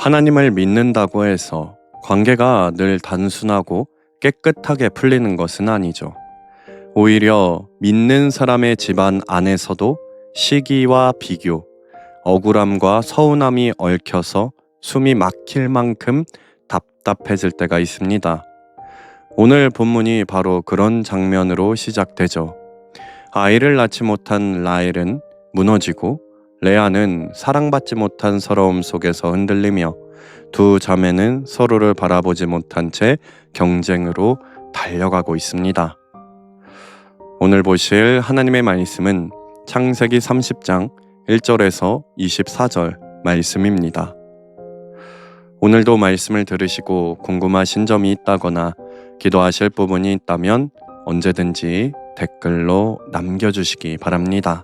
하나님을 믿는다고 해서 관계가 늘 단순하고 깨끗하게 풀리는 것은 아니죠. 오히려 믿는 사람의 집안 안에서도 시기와 비교, 억울함과 서운함이 얽혀서 숨이 막힐 만큼 답답해질 때가 있습니다. 오늘 본문이 바로 그런 장면으로 시작되죠. 아이를 낳지 못한 라헬은 무너지고 레아는 사랑받지 못한 서러움 속에서 흔들리며 두 자매는 서로를 바라보지 못한 채 경쟁으로 달려가고 있습니다. 오늘 보실 하나님의 말씀은 창세기 30장 1절에서 24절 말씀입니다. 오늘도 말씀을 들으시고 궁금하신 점이 있다거나 기도하실 부분이 있다면 언제든지 댓글로 남겨주시기 바랍니다.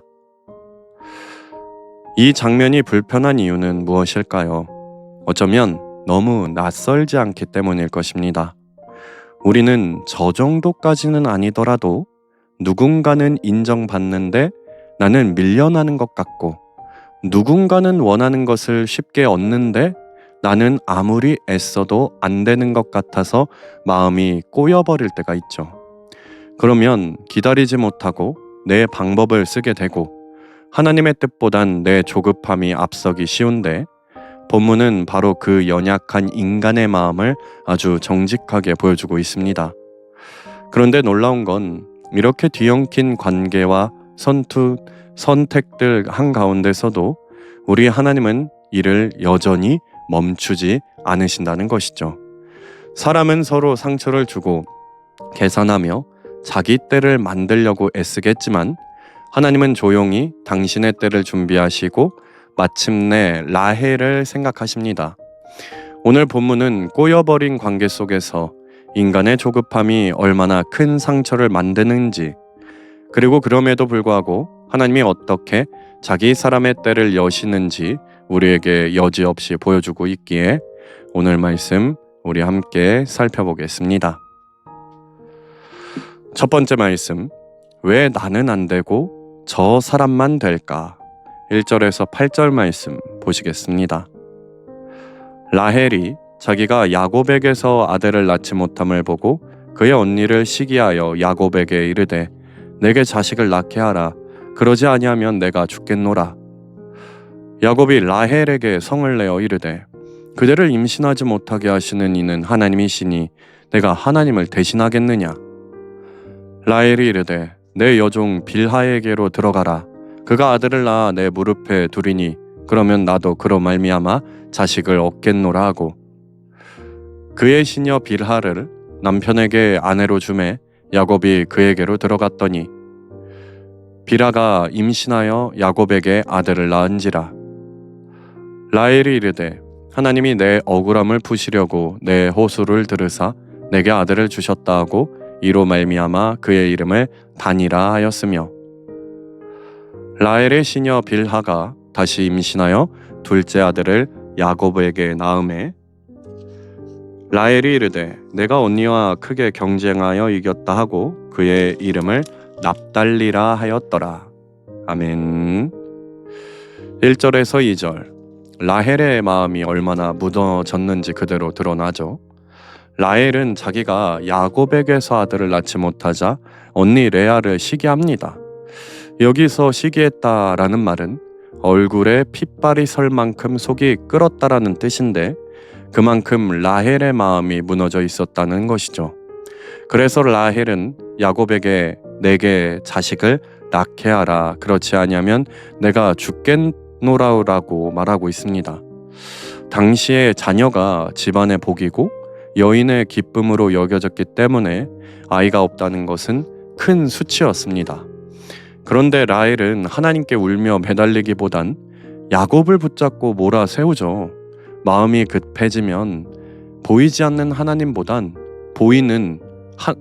이 장면이 불편한 이유는 무엇일까요? 어쩌면 너무 낯설지 않기 때문일 것입니다. 우리는 저 정도까지는 아니더라도 누군가는 인정받는데 나는 밀려나는 것 같고, 누군가는 원하는 것을 쉽게 얻는데 나는 아무리 애써도 안 되는 것 같아서 마음이 꼬여버릴 때가 있죠. 그러면 기다리지 못하고 내 방법을 쓰게 되고 하나님의 뜻보단 내 조급함이 앞서기 쉬운데, 본문은 바로 그 연약한 인간의 마음을 아주 정직하게 보여주고 있습니다. 그런데 놀라운 건 이렇게 뒤엉킨 관계와 선택들 한가운데서도 우리 하나님은 이를 여전히 멈추지 않으신다는 것이죠. 사람은 서로 상처를 주고 계산하며 자기 때를 만들려고 애쓰겠지만 하나님은 조용히 당신의 때를 준비하시고 마침내 라헬을 생각하십니다. 오늘 본문은 꼬여버린 관계 속에서 인간의 조급함이 얼마나 큰 상처를 만드는지, 그리고 그럼에도 불구하고 하나님이 어떻게 자기 사람의 때를 여시는지 우리에게 여지없이 보여주고 있기에 오늘 말씀 우리 함께 살펴보겠습니다. 첫 번째 말씀, 왜 나는 안 되고 저 사람만 될까? 1절에서 8절 말씀 보시겠습니다. 라헬이 자기가 야곱에게서 아들을 낳지 못함을 보고 그의 언니를 시기하여 야곱에게 이르되 내게 자식을 낳게 하라. 그러지 아니하면 내가 죽겠노라. 야곱이 라헬에게 성을 내어 이르되 그대를 임신하지 못하게 하시는 이는 하나님이시니 내가 하나님을 대신하겠느냐. 라헬이 이르되 내 여종 빌하에게로 들어가라. 그가 아들을 낳아 내 무릎에 두리니 그러면 나도 그로 말미암아 자식을 얻겠노라 하고, 그의 시녀 빌하를 남편에게 아내로 주매 야곱이 그에게로 들어갔더니 빌하가 임신하여 야곱에게 아들을 낳은지라. 라헬이 이르되 하나님이 내 억울함을 푸시려고 내 호소를 들으사 내게 아들을 주셨다 하고 이로 말미암아 그의 이름을 단이라 하였으며, 라헬의 시녀 빌하가 다시 임신하여 둘째 아들을 야곱에게 낳음에 라헬이 이르되 내가 언니와 크게 경쟁하여 이겼다 하고 그의 이름을 납달리라 하였더라. 아멘. 1절에서 2절, 라헬의 마음이 얼마나 무너졌는지 그대로 드러나죠. 라헬은 자기가 야곱에게서 아들을 낳지 못하자 언니 레아를 시기합니다. 여기서 시기했다라는 말은 얼굴에 핏발이 설 만큼 속이 끓었다라는 뜻인데, 그만큼 라헬의 마음이 무너져 있었다는 것이죠. 그래서 라헬은 야곱에게 내게 자식을 낳게 하라. 그렇지 아니하면 내가 죽겠노라라고 말하고 있습니다. 당시에 자녀가 집안의 복이고 여인의 기쁨으로 여겨졌기 때문에 아이가 없다는 것은 큰 수치였습니다. 그런데 라헬은 하나님께 울며 매달리기보단 야곱을 붙잡고 몰아세우죠. 마음이 급해지면 보이지 않는 하나님보단 보이는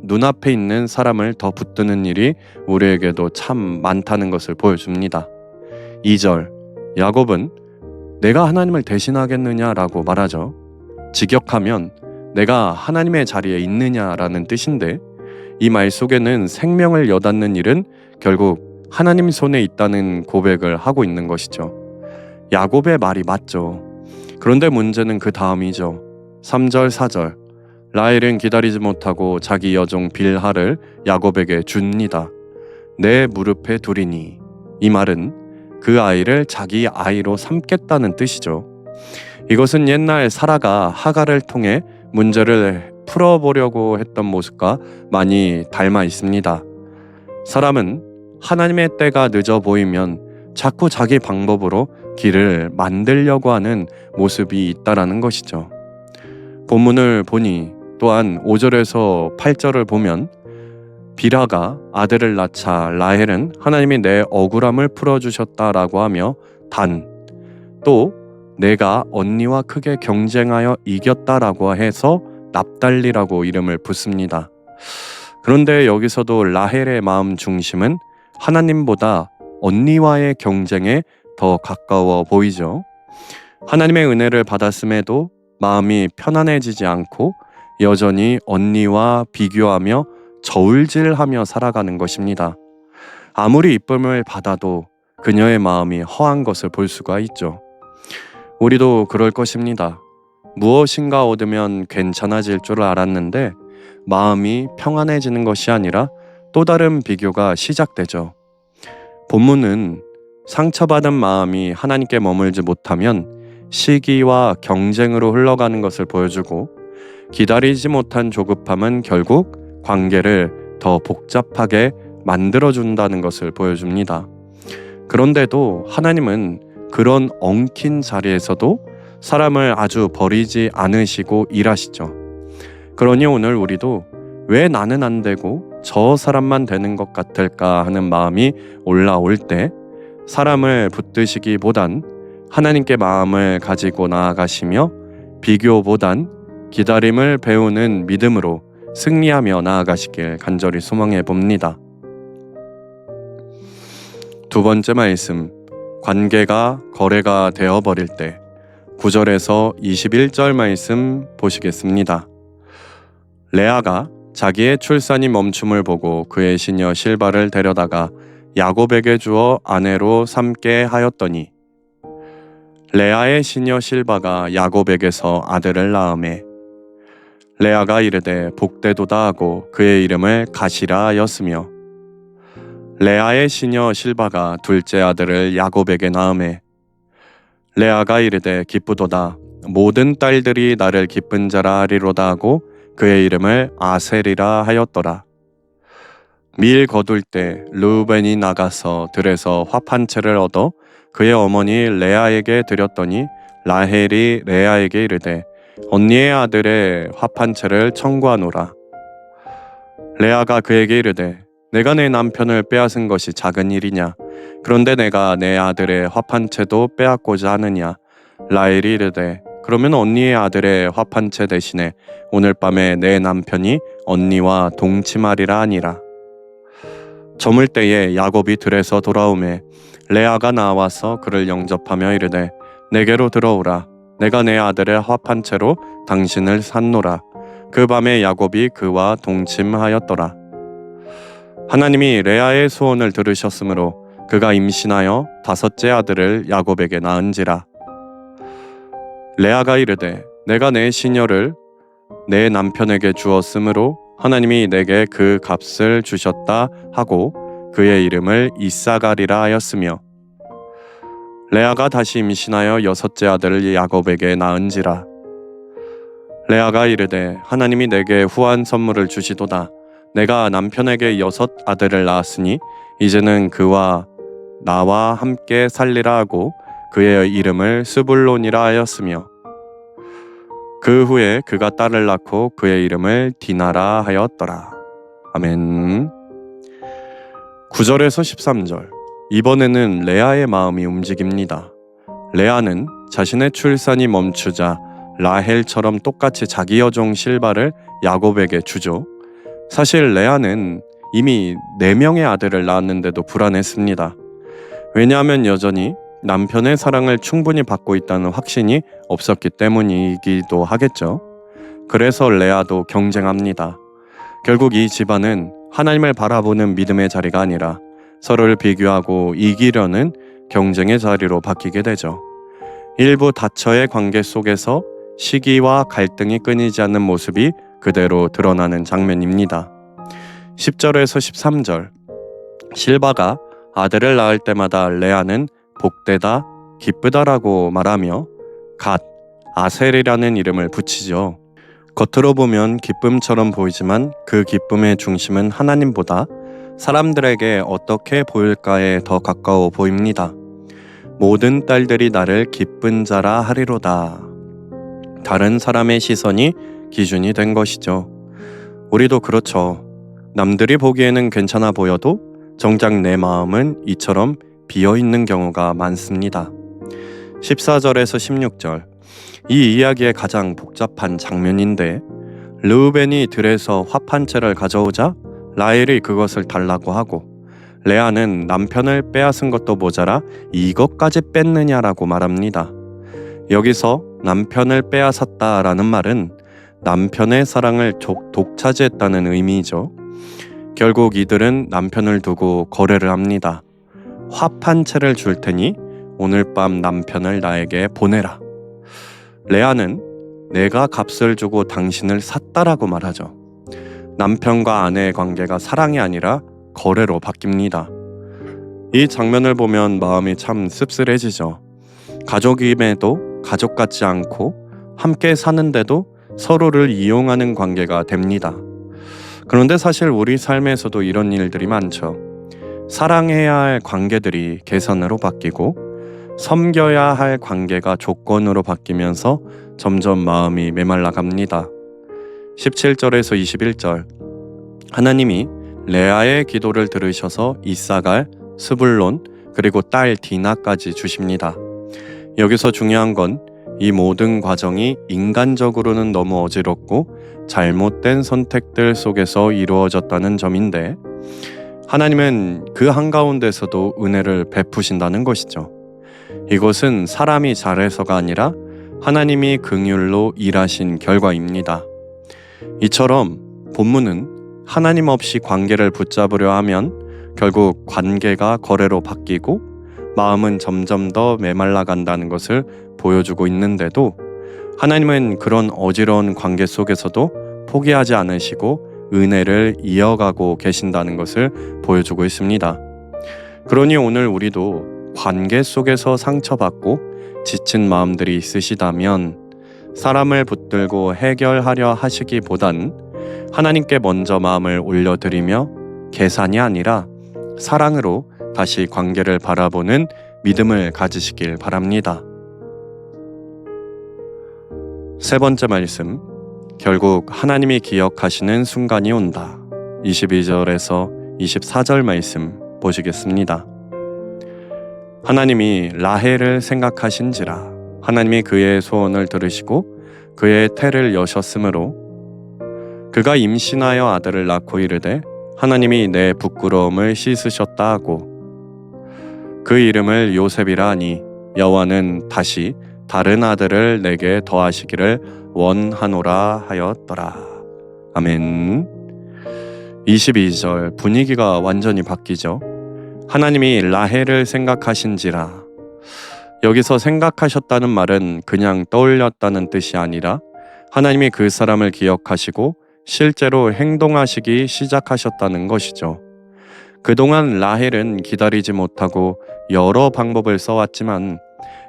눈앞에 있는 사람을 더 붙드는 일이 우리에게도 참 많다는 것을 보여줍니다. 2절, 야곱은 내가 하나님을 대신하겠느냐라고 말하죠. 직역하면 내가 하나님의 자리에 있느냐라는 뜻인데, 이 말 속에는 생명을 여닫는 일은 결국 하나님 손에 있다는 고백을 하고 있는 것이죠. 야곱의 말이 맞죠. 그런데 문제는 그 다음이죠. 3절, 4절. 라헬은 기다리지 못하고 자기 여종 빌하를 야곱에게 줍니다. 내 무릎에 두리니. 이 말은 그 아이를 자기 아이로 삼겠다는 뜻이죠. 이것은 옛날 사라가 하갈을 통해 문제를 풀어보려고 했던 모습과 많이 닮아 있습니다. 사람은 하나님의 때가 늦어 보이면 자꾸 자기 방법으로 길을 만들려고 하는 모습이 있다라는 것이죠. 본문을 보니 또한 5절에서 8절을 보면 빌하가 아들을 낳자 라헬은 하나님이 내 억울함을 풀어주셨다라고 하며 또 내가 언니와 크게 경쟁하여 이겼다라고 해서 납달리라고 이름을 붙습니다. 그런데 여기서도 라헬의 마음 중심은 하나님보다 언니와의 경쟁에 더 가까워 보이죠. 하나님의 은혜를 받았음에도 마음이 편안해지지 않고 여전히 언니와 비교하며 저울질하며 살아가는 것입니다. 아무리 이쁨을 받아도 그녀의 마음이 허한 것을 볼 수가 있죠. 우리도 그럴 것입니다. 무엇인가 얻으면 괜찮아질 줄 알았는데 마음이 평안해지는 것이 아니라 또 다른 비교가 시작되죠. 본문은 상처받은 마음이 하나님께 머물지 못하면 시기와 경쟁으로 흘러가는 것을 보여주고 기다리지 못한 조급함은 결국 관계를 더 복잡하게 만들어준다는 것을 보여줍니다. 그런데도 하나님은 그런 엉킨 자리에서도 사람을 아주 버리지 않으시고 일하시죠. 그러니 오늘 우리도 왜 나는 안 되고 저 사람만 되는 것 같을까 하는 마음이 올라올 때 사람을 붙드시기보단 하나님께 마음을 가지고 나아가시며 비교보단 기다림을 배우는 믿음으로 승리하며 나아가시길 간절히 소망해 봅니다. 두 번째 말씀, 관계가 거래가 되어버릴 때 9절에서 21절 말씀 보시겠습니다. 레아가 자기의 출산이 멈춤을 보고 그의 시녀 실바를 데려다가 야곱에게 주어 아내로 삼게 하였더니 레아의 시녀 실바가 야곱에게서 아들을 낳으매 레아가 이르되 복되도다 하고 그의 이름을 가시라 하였으며 레아의 시녀 실바가 둘째 아들을 야곱에게 낳으매 레아가 이르되 기쁘도다 모든 딸들이 나를 기쁜 자라 하리로다 하고 그의 이름을 아셀이라 하였더라. 밀 거둘 때 르우벤이 나가서 들에서 합 한 채를 얻어 그의 어머니 레아에게 드렸더니 라헬이 레아에게 이르되 언니의 아들의 합 한 채를 청구하노라. 레아가 그에게 이르되 내가 내 남편을 빼앗은 것이 작은 일이냐? 그런데 내가 내 아들의 합 한 채도 빼앗고자 하느냐? 라헬이 이르되 그러면 언니의 아들의 합 한 채 대신에 오늘 밤에 내 남편이 언니와 동침하리라 하니라. 저물 때에 야곱이 들에서 돌아오매 레아가 나와서 그를 영접하며 이르되 내게로 들어오라. 내가 내 아들의 합 한 채로 당신을 샀노라. 그 밤에 야곱이 그와 동침하였더라. 하나님이 레아의 소원을 들으셨으므로 그가 임신하여 다섯째 아들을 야곱에게 낳은지라. 레아가 이르되 내가 내 시녀를 내 남편에게 주었으므로 하나님이 내게 그 값을 주셨다 하고 그의 이름을 이사가리라 하였으며 레아가 다시 임신하여 여섯째 아들을 야곱에게 낳은지라. 레아가 이르되 하나님이 내게 후한 선물을 주시도다. 내가 남편에게 여섯 아들을 낳았으니 이제는 그와 나와 함께 살리라 하고 그의 이름을 스불론이라 하였으며 그 후에 그가 딸을 낳고 그의 이름을 디나라 하였더라. 아멘. 9절에서 13절. 이번에는 레아의 마음이 움직입니다. 레아는 자신의 출산이 멈추자 라헬처럼 똑같이 자기 여종 실바를 야곱에게 주죠. 사실 레아는 이미 4명의 아들을 낳았는데도 불안했습니다. 왜냐하면 여전히 남편의 사랑을 충분히 받고 있다는 확신이 없었기 때문이기도 하겠죠. 그래서 레아도 경쟁합니다. 결국 이 집안은 하나님을 바라보는 믿음의 자리가 아니라 서로를 비교하고 이기려는 경쟁의 자리로 바뀌게 되죠. 일부 다처의 관계 속에서 시기와 갈등이 끊이지 않는 모습이 그대로 드러나는 장면입니다. 10절에서 13절, 실바가 아들을 낳을 때마다 레아는 복되다, 기쁘다라고 말하며 갓, 아셀이라는 이름을 붙이죠. 겉으로 보면 기쁨처럼 보이지만 그 기쁨의 중심은 하나님보다 사람들에게 어떻게 보일까에 더 가까워 보입니다. 모든 딸들이 나를 기쁜 자라 하리로다. 다른 사람의 시선이 기준이 된 것이죠. 우리도 그렇죠. 남들이 보기에는 괜찮아 보여도 정작 내 마음은 이처럼 비어있는 경우가 많습니다. 14절에서 16절, 이 이야기의 가장 복잡한 장면인데 르우벤이 들에서 화판채를 가져오자 라헬이 그것을 달라고 하고 레아는 남편을 빼앗은 것도 모자라 이것까지 뺐느냐라고 말합니다. 여기서 남편을 빼앗았다라는 말은 남편의 사랑을 독차지했다는 의미이죠. 결국 이들은 남편을 두고 거래를 합니다. 화판채를 줄 테니 오늘 밤 남편을 나에게 보내라. 레아는 내가 값을 주고 당신을 샀다라고 말하죠. 남편과 아내의 관계가 사랑이 아니라 거래로 바뀝니다. 이 장면을 보면 마음이 참 씁쓸해지죠. 가족임에도 가족 같지 않고 함께 사는데도 서로를 이용하는 관계가 됩니다. 그런데 사실 우리 삶에서도 이런 일들이 많죠. 사랑해야 할 관계들이 계산으로 바뀌고 섬겨야 할 관계가 조건으로 바뀌면서 점점 마음이 메말라 갑니다. 17절에서 21절, 하나님이 레아의 기도를 들으셔서 이사갈, 스불론, 그리고 딸 디나까지 주십니다. 여기서 중요한 건 이 모든 과정이 인간적으로는 너무 어지럽고 잘못된 선택들 속에서 이루어졌다는 점인데 하나님은 그 한가운데서도 은혜를 베푸신다는 것이죠. 이것은 사람이 잘해서가 아니라 하나님이 긍휼로 일하신 결과입니다. 이처럼 본문은 하나님 없이 관계를 붙잡으려 하면 결국 관계가 거래로 바뀌고 마음은 점점 더 메말라 간다는 것을 보여주고 있는데도 하나님은 그런 어지러운 관계 속에서도 포기하지 않으시고 은혜를 이어가고 계신다는 것을 보여주고 있습니다. 그러니 오늘 우리도 관계 속에서 상처받고 지친 마음들이 있으시다면 사람을 붙들고 해결하려 하시기보단 하나님께 먼저 마음을 올려드리며 계산이 아니라 사랑으로 다시 관계를 바라보는 믿음을 가지시길 바랍니다. 세 번째 말씀, 결국 하나님이 기억하시는 순간이 온다. 22절에서 24절 말씀 보시겠습니다. 하나님이 라헬을 생각하신지라 하나님이 그의 소원을 들으시고 그의 태를 여셨으므로 그가 임신하여 아들을 낳고 이르되 하나님이 내 부끄러움을 씻으셨다 하고 그 이름을 요셉이라 하니 여호와는 다시 다른 아들을 내게 더하시기를 원하노라 하였더라. 아멘. 22절 분위기가 완전히 바뀌죠. 하나님이 라헬을 생각하신지라. 여기서 생각하셨다는 말은 그냥 떠올렸다는 뜻이 아니라 하나님이 그 사람을 기억하시고 실제로 행동하시기 시작하셨다는 것이죠. 그동안 라헬은 기다리지 못하고 여러 방법을 써왔지만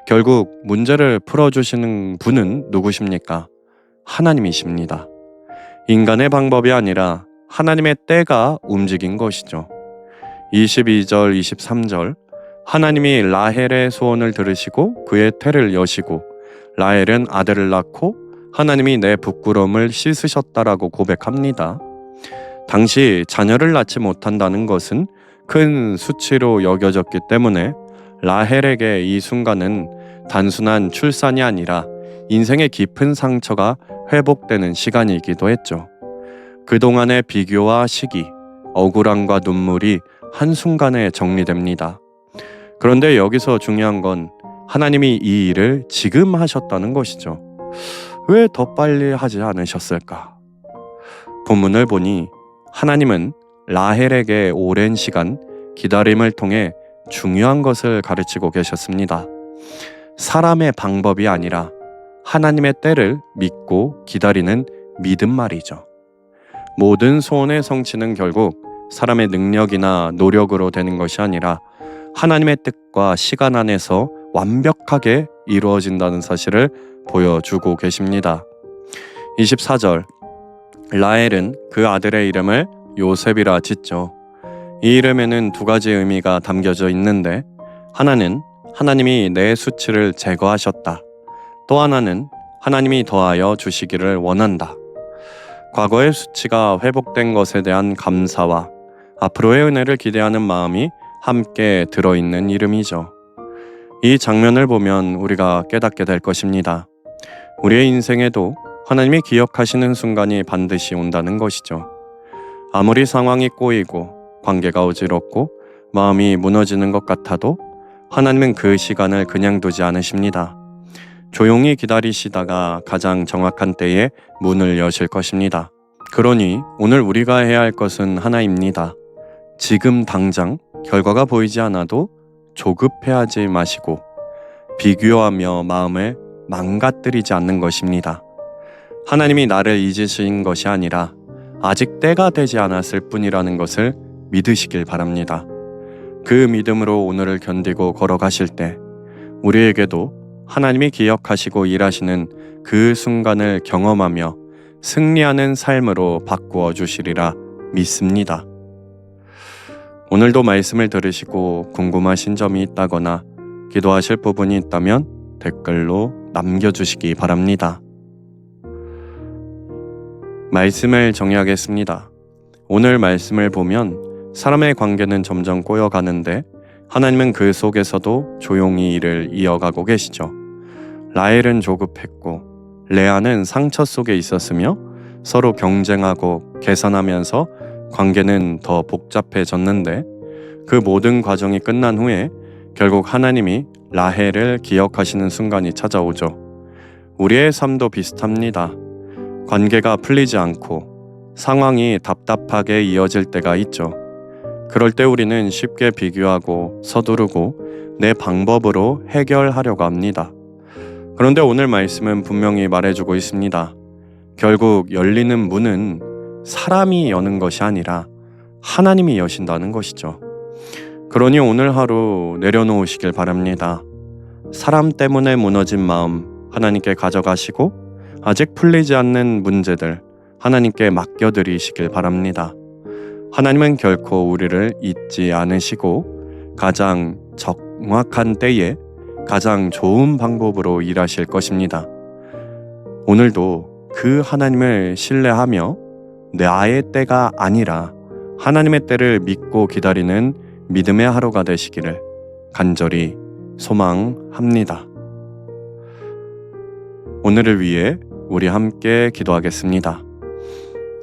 결국 문제를 풀어주시는 분은 누구십니까? 하나님이십니다. 인간의 방법이 아니라 하나님의 때가 움직인 것이죠. 22절, 23절 하나님이 라헬의 소원을 들으시고 그의 태를 여시고 라헬은 아들을 낳고 하나님이 내 부끄러움을 씻으셨다라고 고백합니다. 당시 자녀를 낳지 못한다는 것은 큰 수치로 여겨졌기 때문에 라헬에게 이 순간은 단순한 출산이 아니라 인생의 깊은 상처가 회복되는 시간이기도 했죠. 그동안의 비교와 시기, 억울함과 눈물이 한순간에 정리됩니다. 그런데 여기서 중요한 건 하나님이 이 일을 지금 하셨다는 것이죠. 왜 더 빨리 하지 않으셨을까? 본문을 보니 하나님은 라헬에게 오랜 시간 기다림을 통해 중요한 것을 가르치고 계셨습니다. 사람의 방법이 아니라 하나님의 때를 믿고 기다리는 믿음 말이죠. 모든 소원의 성취는 결국 사람의 능력이나 노력으로 되는 것이 아니라 하나님의 뜻과 시간 안에서 완벽하게 이루어진다는 사실을 보여주고 계십니다. 24절, 라헬은 그 아들의 이름을 요셉이라 짓죠. 이 이름에는 두 가지 의미가 담겨져 있는데, 하나는 하나님이 내 수치를 제거하셨다. 또 하나는 하나님이 더하여 주시기를 원한다. 과거의 수치가 회복된 것에 대한 감사와 앞으로의 은혜를 기대하는 마음이 함께 들어있는 이름이죠. 이 장면을 보면 우리가 깨닫게 될 것입니다. 우리의 인생에도 하나님이 기억하시는 순간이 반드시 온다는 것이죠. 아무리 상황이 꼬이고 관계가 어지럽고 마음이 무너지는 것 같아도 하나님은 그 시간을 그냥 두지 않으십니다. 조용히 기다리시다가 가장 정확한 때에 문을 여실 것입니다. 그러니 오늘 우리가 해야 할 것은 하나입니다. 지금 당장 결과가 보이지 않아도 조급해하지 마시고 비교하며 마음을 망가뜨리지 않는 것입니다. 하나님이 나를 잊으신 것이 아니라 아직 때가 되지 않았을 뿐이라는 것을 믿으시길 바랍니다. 그 믿음으로 오늘을 견디고 걸어가실 때 우리에게도 하나님이 기억하시고 일하시는 그 순간을 경험하며 승리하는 삶으로 바꾸어 주시리라 믿습니다. 오늘도 말씀을 들으시고 궁금하신 점이 있다거나 기도하실 부분이 있다면 댓글로 남겨주시기 바랍니다. 말씀을 정리하겠습니다. 오늘 말씀을 보면 사람의 관계는 점점 꼬여가는데 하나님은 그 속에서도 조용히 일을 이어가고 계시죠. 라헬은 조급했고 레아는 상처 속에 있었으며 서로 경쟁하고 개선하면서 관계는 더 복잡해졌는데 그 모든 과정이 끝난 후에 결국 하나님이 라헬을 기억하시는 순간이 찾아오죠. 우리의 삶도 비슷합니다. 관계가 풀리지 않고 상황이 답답하게 이어질 때가 있죠. 그럴 때 우리는 쉽게 비교하고 서두르고 내 방법으로 해결하려고 합니다. 그런데 오늘 말씀은 분명히 말해주고 있습니다. 결국 열리는 문은 사람이 여는 것이 아니라 하나님이 여신다는 것이죠. 그러니 오늘 하루 내려놓으시길 바랍니다. 사람 때문에 무너진 마음 하나님께 가져가시고 아직 풀리지 않는 문제들 하나님께 맡겨드리시길 바랍니다. 하나님은 결코 우리를 잊지 않으시고 가장 정확한 때에 가장 좋은 방법으로 일하실 것입니다. 오늘도 그 하나님을 신뢰하며 나의 때가 아니라 하나님의 때를 믿고 기다리는 믿음의 하루가 되시기를 간절히 소망합니다. 오늘을 위해 우리 함께 기도하겠습니다.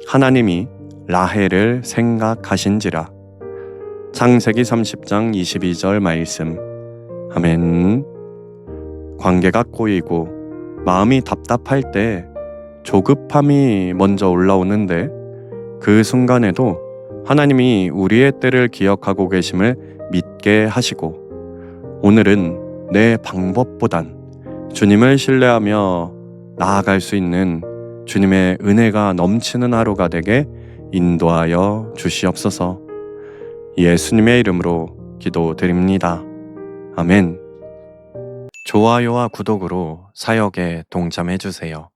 하나님이 라헬을 생각하신지라. 창세기 30장 22절 말씀. 아멘. 관계가 꼬이고 마음이 답답할 때 조급함이 먼저 올라오는데 그 순간에도 하나님이 우리의 때를 기억하고 계심을 믿게 하시고 오늘은 내 방법보단 주님을 신뢰하며 나아갈 수 있는 주님의 은혜가 넘치는 하루가 되게 인도하여 주시옵소서. 예수님의 이름으로 기도드립니다. 아멘. 좋아요와 구독으로 사역에 동참해 주세요.